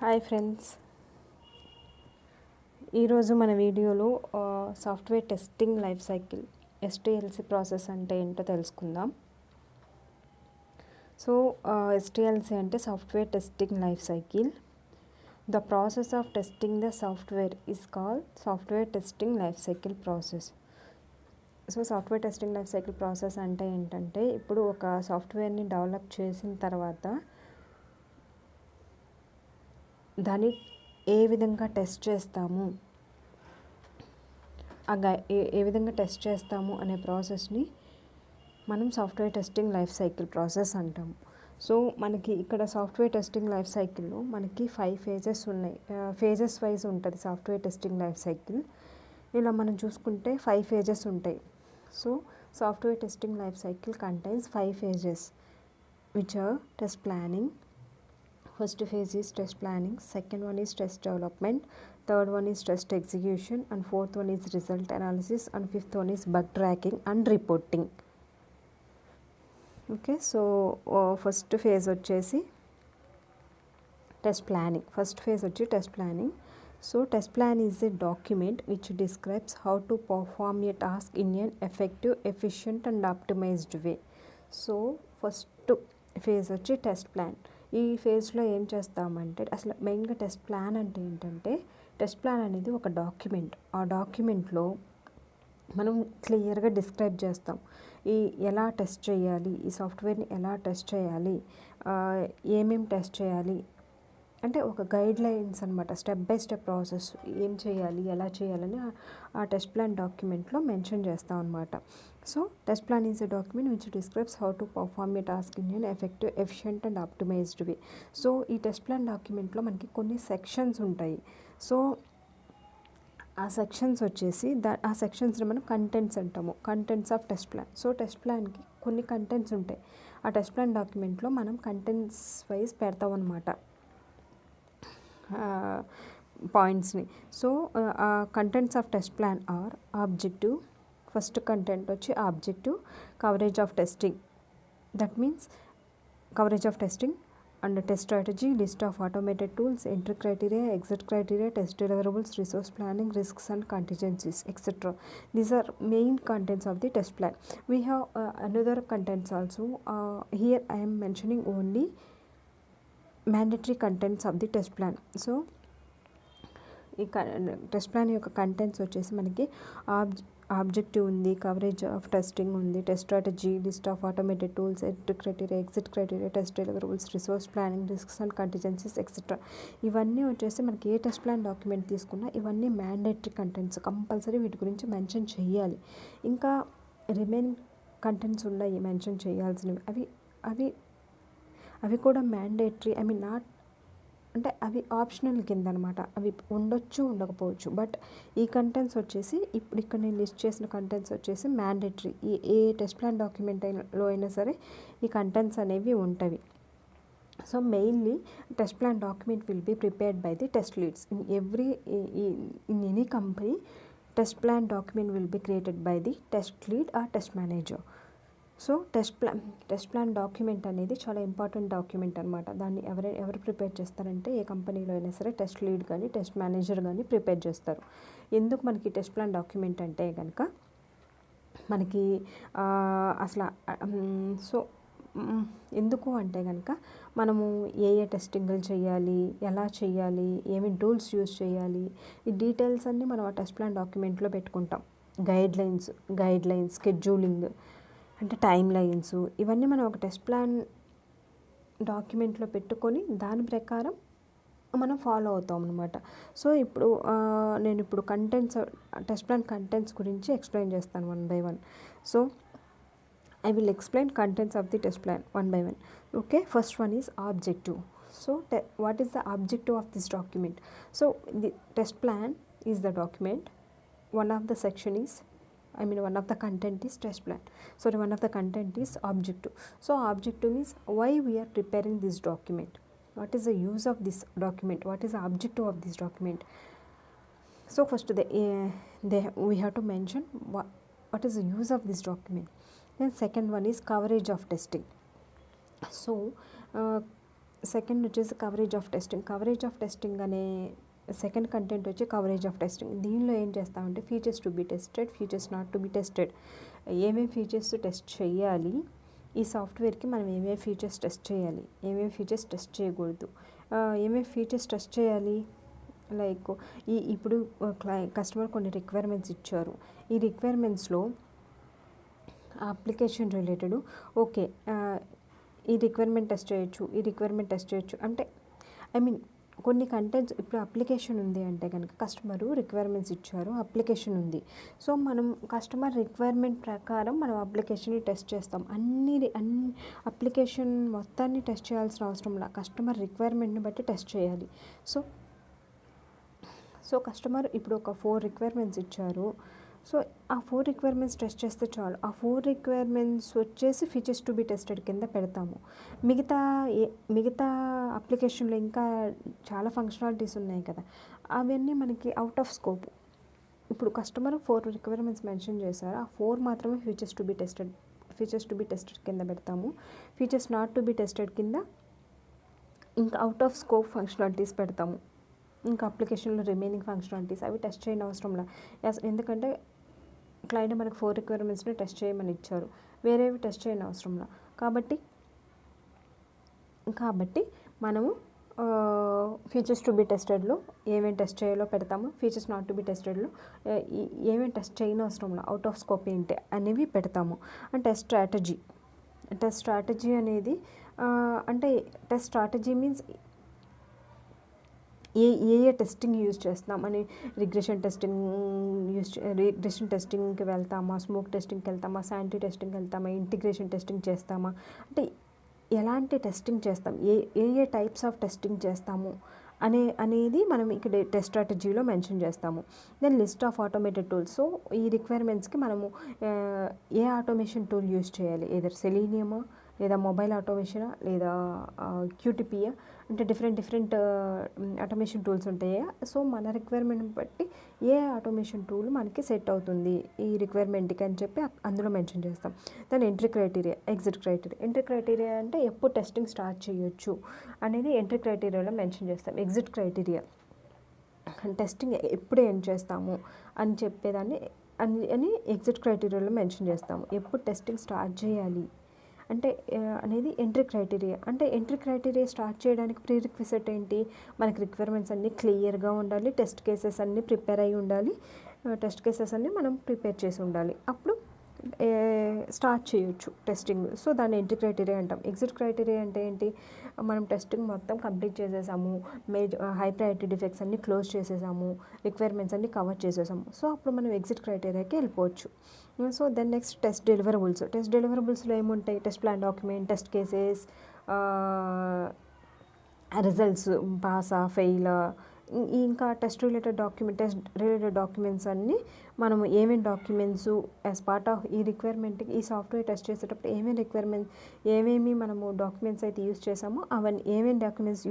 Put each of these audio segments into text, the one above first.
Hi friends, ఈరోజు మన వీడియోలో software testing life cycle STLC process అంటే ఏంటో తెలుసుకుందాం. సో STLC అంటే software testing life cycle. The process of testing the software is called software testing life cycle process. So software testing life cycle process అంటే ఏంటంటే, ఇప్పుడు ఒక సాఫ్ట్వేర్ని develop చేసిన తర్వాత దాన్ని ఏ విధంగా టెస్ట్ చేస్తాము, ఏ విధంగా టెస్ట్ చేస్తాము అనే ప్రాసెస్ని మనం software testing life cycle process అంటాము. సో మనకి ఇక్కడ సాఫ్ట్వేర్ టెస్టింగ్ లైఫ్ సైకిల్లో మనకి 5 ఫేజెస్ ఉన్నాయి. ఫేజెస్ వైజ్ ఉంటుంది సాఫ్ట్వేర్ టెస్టింగ్ లైఫ్ సైకిల్. ఇలా మనం చూసుకుంటే 5 ఫేజెస్ ఉంటాయి. So software testing life cycle contains 5 phases which are test planning. First phase is test planning, second one is test development, third one is test execution, and fourth one is result analysis, and fifth one is bug tracking and reporting. Okay, so first phase వచ్చేసి test planning. First phase వచ్చి test planning. So test plan is a document which describes how to perform a task in an effective, efficient and optimized way. So first phase వచ్చి test plan. ఈ ఫేజ్లో ఏం చేస్తామంటే, అసలు మెయిన్గా test plan అంటే ఏంటంటే, టెస్ట్ ప్లాన్ అనేది ఒక డాక్యుమెంట్. ఆ డాక్యుమెంట్లో మనం క్లియర్గా డిస్క్రైబ్ చేస్తాం ఎలా టెస్ట్ చేయాలి, ఈ సాఫ్ట్వేర్ని ఎలా టెస్ట్ చేయాలి, ఏమేమి టెస్ట్ చేయాలి అంటే ఒక గైడ్ లైన్స్ అనమాట. స్టెప్ బై స్టెప్ ప్రాసెస్ ఏం చేయాలి, ఎలా చేయాలని ఆ టెస్ట్ ప్లాన్ డాక్యుమెంట్లో మెన్షన్ చేస్తాం అనమాట. So test plan is a document which describes how to perform a task in an effective, efficient and optimized way. So ఈ టెస్ట్ ప్లాన్ డాక్యుమెంట్లో మనకి కొన్ని సెక్షన్స్ ఉంటాయి. సో ఆ సెక్షన్స్ వచ్చేసి ఆ సెక్షన్స్ని మనం కంటెంట్స్ అంటాము, contents of test plan. So test ప్లాన్కి కొన్ని కంటెంట్స్ ఉంటాయి. ఆ టెస్ట్ ప్లాన్ డాక్యుమెంట్లో మనం కంటెంట్స్ వైజ్ పెడతాం అనమాట పాయింట్స్ని. So contents of test plan are objective. First content వచ్చి objective, coverage of testing, that means coverage of testing and test strategy, list of automated tools, entry criteria, exit criteria, test deliverables, resource planning, risks and contingencies, etc. These are main contents of the test plan. We have another contents also. Here I am mentioning only mandatory contents of the test plan. So ఈ test plan యొక్క contents వచ్చేసి మనకి objective ఉంది, coverage of testing ఉంది, test strategy, list of automated tools, entry criteria, exit criteria, test deliverables, resource planning, risks and contingencies, etcetera. ఇవన్నీ వచ్చేసి మనకి ఏ test plan document తీసుకున్నా ఇవన్నీ మ్యాండేటరీ కంటెంట్స్, కంపల్సరీ వీటి గురించి మెన్షన్ చేయాలి. ఇంకా రిమైనింగ్ కంటెంట్స్ ఉన్నాయి మెన్షన్ చేయాల్సినవి, అవి కూడా మ్యాండేటరీ. ఐ మీన్ నాట్ అంటే అవి ఆప్షనల్ కింద అనమాట. అవి ఉండొచ్చు, ఉండకపోవచ్చు. బట్ ఈ కంటెంట్స్ వచ్చేసి ఇప్పుడు ఇక్కడ నేను లిస్ట్ చేసిన కంటెంట్స్ వచ్చేసి మ్యాండేటరీ. ఏ టెస్ట్ ప్లాన్ డాక్యుమెంట్లో అయినా సరే ఈ కంటెంట్స్ అనేవి ఉంటవి. So mainly test plan document will be prepared by the test leads. In any company test plan document will be created by the test lead or test manager. So test plan document అనేది చాలా important document అనమాట. దాన్ని ఎవరు prepare చేస్తారంటే, ఏ కంపెనీలో అయినా సరే test lead కానీ టెస్ట్ మేనేజర్ కానీ ప్రిపేర్ చేస్తారు. ఎందుకు మనకి టెస్ట్ ప్లాన్ డాక్యుమెంట్ అంటే కనుక మనకి అసలు సో ఎందుకు అంటే కనుక మనము ఏ టెస్టింగ్లు చేయాలి, ఎలా చేయాలి, ఏమేమి టూల్స్ యూజ్ చేయాలి, ఈ డీటెయిల్స్ అన్నీ మనం ఆ టెస్ట్ ప్లాన్ డాక్యుమెంట్లో పెట్టుకుంటాం. గైడ్ లైన్స్, స్కెడ్యూలింగ్ అంటే టైం లైన్స్, ఇవన్నీ మనం ఒక టెస్ట్ ప్లాన్ డాక్యుమెంట్లో పెట్టుకొని దాని ప్రకారం మనం ఫాలో అవుతాం అనమాట. సో నేను ఇప్పుడు టెస్ట్ ప్లాన్ కంటెంట్స్ గురించి ఎక్స్ప్లెయిన్ చేస్తాను one by one. So I will explain contents of the test plan one by one. Okay, first one is objective. So what is the objective of this document? So the test plan is the document. One of the content is test plan. So one of the content is objective. So objective means why we are preparing this document. What is the use of this document? What is the objective of this document? So first we have to mention what is the use of this document. Then second one is coverage of testing. So second వచ్చేసి coverage of testing అనే second content వచ్చి coverage of testing. దీనిలో ఏం చేస్తామంటే features to be tested, features not to be tested, ఏమేమి features test చేయాలి, ఈ సాఫ్ట్వేర్కి మనం ఏమేమి ఫీచర్స్ టెస్ట్ చేయాలి, ఏమేమి ఫీచర్స్ టెస్ట్ చేయకూడదు, ఏమేమి ఫీచర్స్ టెస్ట్ చేయాలి. లైక్ ఇప్పుడు కస్టమర్ కొన్ని రిక్వైర్మెంట్స్ ఇచ్చారు, ఈ రిక్వైర్మెంట్స్లో అప్లికేషన్ రిలేటెడ్ ఓకే ఈ రిక్వైర్మెంట్ టెస్ట్ చేయొచ్చు అంటే కొన్ని కంటెంట్స్. ఇప్పుడు అప్లికేషన్ ఉంది అంటే కనుక కస్టమరు రిక్వైర్మెంట్స్ ఇచ్చారు, అప్లికేషన్ ఉంది. సో మనం కస్టమర్ రిక్వైర్మెంట్ ప్రకారం మనం అప్లికేషన్ని టెస్ట్ చేస్తాం. అన్ని అప్లికేషన్ మొత్తాన్ని టెస్ట్ చేయాల్సిన అవసరం లేదు, కస్టమర్ రిక్వైర్మెంట్ని బట్టి టెస్ట్ చేయాలి. సో కస్టమర్ ఇప్పుడు ఒక 4 రిక్వైర్మెంట్స్ ఇచ్చారు. సో ఆ 4 రిక్వైర్మెంట్స్ టెస్ట్ చేస్తే చాలు. ఆ 4 రిక్వైర్మెంట్స్ వచ్చేసి ఫీచర్స్ టు బి టెస్టెడ్ కింద పెడతాము. మిగతా అప్లికేషన్లో ఇంకా చాలా ఫంక్షనాలిటీస్ ఉన్నాయి కదా, అవన్నీ మనకి అవుట్ ఆఫ్ స్కోప్. ఇప్పుడు కస్టమర్ 4 రిక్వైర్మెంట్స్ మెన్షన్ చేశారు, ఆ 4 మాత్రమే ఫీచర్స్ టు బి టెస్టెడ్ కింద పెడతాము. Features not to be tested కింద ఇంకా అవుట్ ఆఫ్ స్కోప్ ఫంక్షనాలిటీస్ పెడతాము. ఇంకా అప్లికేషన్లో రిమైనింగ్ ఫంక్షనాలిటీస్ అవి టెస్ట్ చేయని అవసరం లేదు. ఎందుకంటే క్లయింట్ మనకు 4 రిక్వైర్మెంట్స్ని టెస్ట్ చేయమని ఇచ్చారు, వేరేవి టెస్ట్ చేయని అవసరం లేదు. కాబట్టి మనము ఫీచర్స్ టు బి టెస్టెడ్లో ఏమేమి టెస్ట్ చేయాలో పెడతాము, ఫీచర్స్ నాట్ టు బి టెస్టెడ్లో ఏమేమి టెస్ట్ చేయని అవసరం లేదు, అవుట్ ఆఫ్ స్కోప్ ఏంటి అనేవి పెడతాము. అండ్ టెస్ట్ స్ట్రాటజీ అనేది అంటే టెస్ట్ స్ట్రాటజీ మీన్స్ ఏ టెస్టింగ్ యూజ్ చేస్తున్నాం అని, రిగ్రెషన్ టెస్టింగ్కి వెళ్తామా, స్మోక్ టెస్టింగ్కి వెళ్తామా, శానిటీ టెస్టింగ్కి వెళ్తామా, ఇంటిగ్రేషన్ టెస్టింగ్ చేస్తామా, అంటే ఎలాంటి టెస్టింగ్ చేస్తాం, ఏ టైప్స్ ఆఫ్ టెస్టింగ్ చేస్తాము అనేది మనం ఇక్కడ టెస్ట్ స్ట్రాటజీలో మెన్షన్ చేస్తాము. Then list of automated tools. So ఈ రిక్వైర్మెంట్స్కి మనము ఏ ఆటోమేషన్ టూల్ యూజ్ చేయాలి, ఏదర్ సెలీనియమా లేదా మొబైల్ ఆటోమేషనా లేదా క్యూటీపీయా, అంటే డిఫరెంట్ ఆటోమేషన్ టూల్స్ ఉంటాయి. సో మన రిక్వైర్మెంట్ బట్టి ఏ ఆటోమేషన్ టూల్ మనకి సెట్ అవుతుంది ఈ రిక్వైర్మెంట్కి అని చెప్పి అందులో మెన్షన్ చేస్తాం. దాని ఎంట్రీ క్రైటీరియా అంటే ఎప్పుడు టెస్టింగ్ స్టార్ట్ చేయొచ్చు అనేది ఎంట్రీ క్రైటీరియాలో మెన్షన్ చేస్తాం. ఎగ్జిట్ క్రైటీరియా టెస్టింగ్ ఎప్పుడు ఎండ్ చేస్తాము అని చెప్పేదాన్ని అని ఎగ్జిట్ క్రైటీరియాలో మెన్షన్ చేస్తాము. ఎప్పుడు టెస్టింగ్ స్టార్ట్ చేయాలి అంటే అనేది ఎంట్రీ క్రైటీరియా స్టార్ట్ చేయడానికి ప్రీ రిక్విజిట్ ఏంటి, మనకి రిక్వైర్మెంట్స్ అన్నీ క్లియర్గా ఉండాలి, టెస్ట్ కేసెస్ అన్నీ ప్రిపేర్ అయి ఉండాలి, టెస్ట్ కేసెస్ అన్నీ మనం ప్రిపేర్ చేసి ఉండాలి, అప్పుడు స్టార్ట్ చేయొచ్చు టెస్టింగ్. సో దాన్ని ఎంట్రీ క్రైటీరియా అంటాం. ఎగ్జిట్ క్రైటీరియా అంటే ఏంటి, మనం టెస్టింగ్ మొత్తం కంప్లీట్ చేసేసాము, హై ప్రయారిటీ డిఫెక్ట్స్ అన్నీ క్లోజ్ చేసేసాము, రిక్వైర్మెంట్స్ అన్నీ కవర్ చేసేసాము, సో అప్పుడు మనం ఎగ్జిట్ క్రైటీరియాకి వెళ్ళిపోవచ్చు. సో దెన్ నెక్స్ట్ టెస్ట్ డెలివరబుల్స్లో ఏముంటాయి, test plan document, test cases, results పాసా ఫెయిలా, ఇంకా టెస్ట్ రిలేటెడ్ డాక్యుమెంట్స్ అన్నీ మనము ఏమేమి డాక్యుమెంట్స్ యాజ్ పార్ట్ ఆఫ్ ఈ రిక్వైర్మెంట్కి ఈ సాఫ్ట్వేర్ టెస్ట్ చేసేటప్పుడు ఏమేమి మనము డాక్యుమెంట్స్ అయితే యూజ్ చేసామో అవన్నీ ఏమేమి డాక్యుమెంట్స్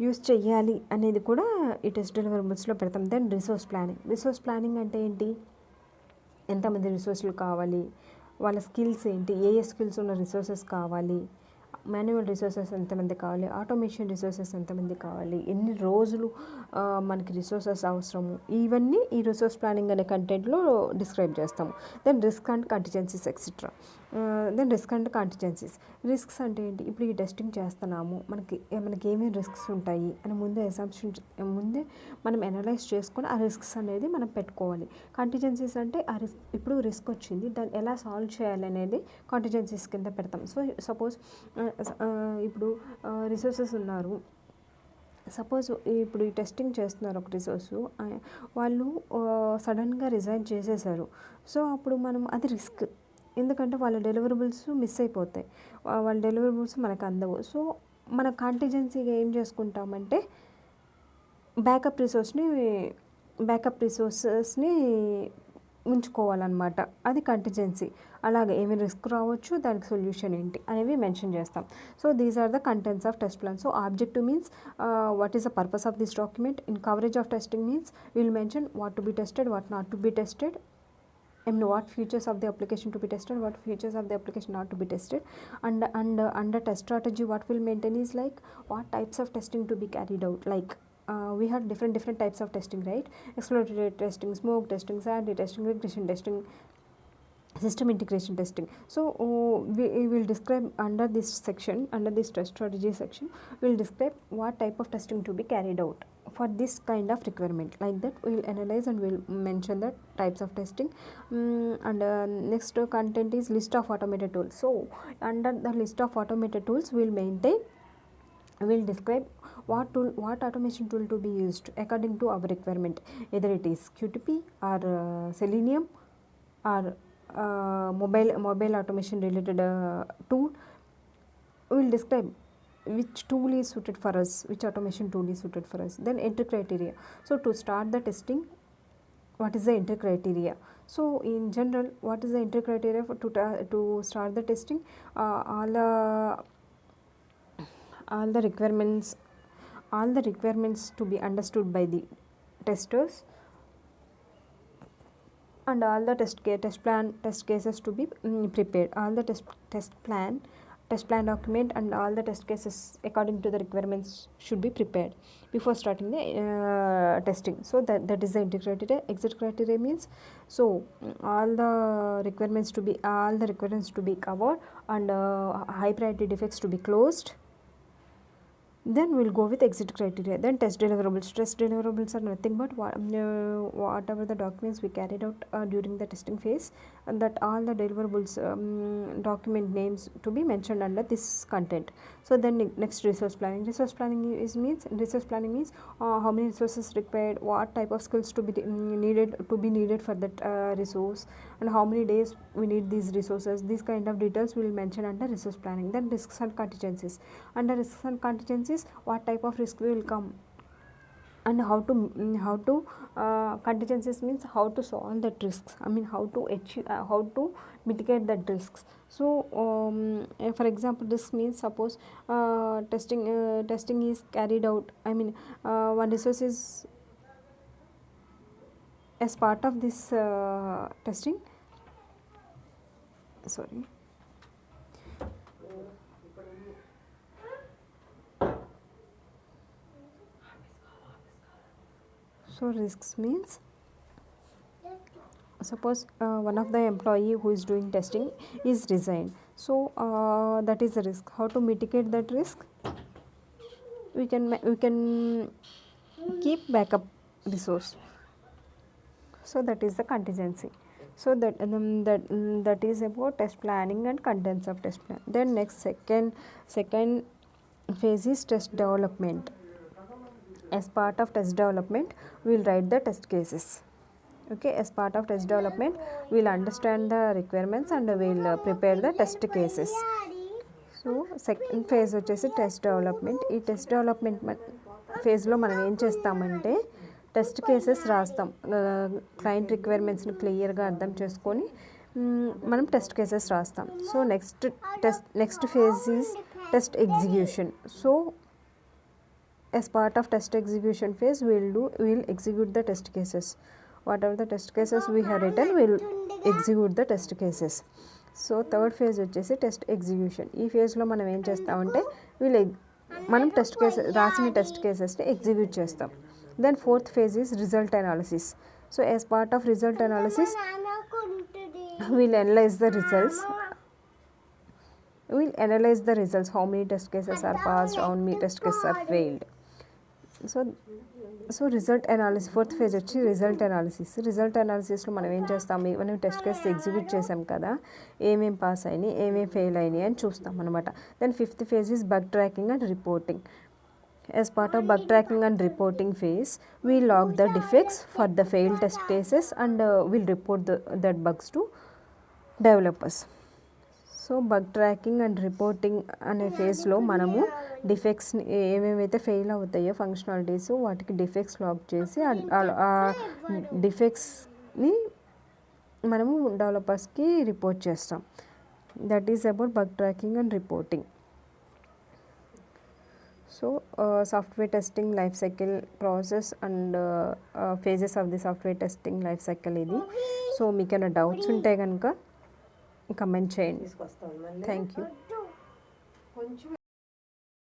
యూజ్ చేయాలి అనేది కూడా ఈ టెస్ట్ డెలివరబుల్స్లో పెడతాం. దెన్ రిసోర్స్ ప్లానింగ్ అంటే ఏంటి, ఎంతమంది రిసోర్సులు కావాలి, వాళ్ళ స్కిల్స్ ఏంటి, ఏ స్కిల్స్ ఉన్న రిసోర్సెస్ కావాలి, మాన్యువల్ రిసోర్సెస్ ఎంతమంది కావాలి, ఆటోమేషన్ రిసోర్సెస్ ఎంతమంది కావాలి, ఎన్ని రోజులు మనకి రిసోర్సెస్ అవసరము, ఇవన్నీ ఈ రిసోర్స్ ప్లానింగ్ అనే కంటెంట్లో డిస్క్రైబ్ చేస్తాము. Then risk and contingencies etcetera. Risks అంటే ఏంటి, ఇప్పుడు ఈ టెస్టింగ్ చేస్తున్నాము, మనకి ఏమేమి రిస్క్స్ ఉంటాయి అని ముందే మనం అనలైజ్ చేసుకొని ఆ రిస్క్స్ అనేది మనం పెట్టుకోవాలి. కంటిజెన్సీస్ అంటే ఇప్పుడు రిస్క్ వచ్చింది, దాన్ని ఎలా సాల్వ్ చేయాలి అనేది కంటిజెన్సీస్ కింద పెడతాం. సో సపోజ్ ఇప్పుడు రిసోర్సెస్ ఉన్నారు, సపోజ్ ఇప్పుడు ఈ టెస్టింగ్ చేస్తున్నారు ఒక రిసోర్సు, వాళ్ళు సడన్గా రిజైన్ చేసేసారు. సో అప్పుడు మనం అది రిస్క్, ఎందుకంటే వాళ్ళ డెలివరబుల్స్ మిస్ అయిపోతాయి, వాళ్ళ డెలివరబుల్స్ మనకు అందవు. సో మన కాంటిజెన్సీగా ఏం చేసుకుంటామంటే బ్యాకప్ రిసోర్సెస్ని ఉంచుకోవాలన్నమాట, అది కంటిజెన్సీ. అలాగే ఏమి రిస్క్ రావచ్చు, దానికి సొల్యూషన్ ఏంటి అనేవి మెన్షన్ చేస్తాం. So these are the contents of test plan. So objective means what is the purpose of this document. In coverage of testing means will mention what to be tested, what not to be tested, I mean, what features of the application to be tested, what features of the application not to be tested, and under test strategy, what will maintain is like what types of testing to be carried out. Like we have different types of testing, right? Exploratory testing, smoke testing, sanity testing, regression testing, system integration testing. So we will describe under this section, under this test strategy section, we will describe what type of testing to be carried out for this kind of requirement. Like that we will analyze and we will mention the types of testing. And next content is list of automated tools. So under the list of automated tools we will maintain, we will describe what tool, what automation tool to be used according to our requirement, either it is qtp or selenium or mobile automation related tool. We will describe which tool is suited for us, which automation tool is suited for us. Then entry criteria. So to start the testing, what is the entry criteria? So in general, what is the entry criteria for to start the testing? All the requirements, to be understood by the testers, and all the test cases to be prepared. All the test plan document and all the test cases according to the requirements should be prepared before starting the testing. So that is the entry criteria. Exit criteria means, so all the requirements to be covered and high priority defects to be closed. Then we will go with exit criteria. Then test deliverables. Test deliverables are nothing but whatever the documents we carried out during the testing phase, and that all the deliverables document names to be mentioned under this content. So then next resource planning. Resource planning means how many resources required, what type of skills to be needed for that resource, and how many days we need these resources. These kind of details we will mention under resource planning. Then risks and contingencies. Under risks and contingencies, what type of risk will come and how to contingencies means how to solve that risks. I mean, how to achieve, how to mitigate that risks. So for example, risk means, suppose testing is carried out. I mean, one resource is as part of this testing. Sorry. So risks means, suppose one of the employee who is doing testing is resigned. So that is the risk. How to mitigate that risk? We can keep backup resource. So that is the contingency. So that is about test planning and contents of test plan. Then next second phase is test development. As part of test development, we will write the test cases. Okay, as part of test development, we will understand the requirements and we will prepare the test cases. So second phase వచ్చేసి test development. ఈ test development ఫేజ్లో మనం ఏం చేస్తామంటే test cases రాస్తాం. Client రిక్వైర్మెంట్స్ని క్లియర్గా అర్థం చేసుకొని మనం టెస్ట్ కేసెస్ రాస్తాం. So next phase is test execution. So as part of test execution phase, we will execute the test cases. Whatever the test cases we have written, we will execute the test cases. So third phase వచ్చేసి test execution. ఈ ఫేజ్లో మనం ఏం చేస్తామంటే మనం రాసిన test కేసెస్ని execute చేస్తాం. Then fourth phase is result analysis. So as part of result analysis, we'll analyze the results. How many test cases are passed, how many test cases are failed. So result analysis fourth phase వచ్చి result అనాలిసిస్లో మనం ఏం చేస్తాం, మనం test cases execute చేసాం కదా, ఏమేం pass అయినాయి, ఏమేం ఫెయిల్ అయినాయి అని చూస్తాం అనమాట. Then fifth phase is bug tracking and reporting. As part of bug tracking and reporting phase, we log the defects for the failed test cases and we'll report that bugs to developers. So bug tracking and reporting అనే ఫేజ్లో మనము డిఫెక్ట్స్ని ఏమేమైతే fail అవుతాయో functionalities, వాటికి defects log చేసి ఆ డిఫెక్ట్స్ని మనము డెవలపర్స్కి report చేస్తాం. That is about bug tracking and reporting. So software testing life cycle process and phases of the software testing life cycle ఇది. సో మీకు ఏమైనా డౌట్స్ ఉంటే కనుక కమెంట్ చేయండి. Thank you.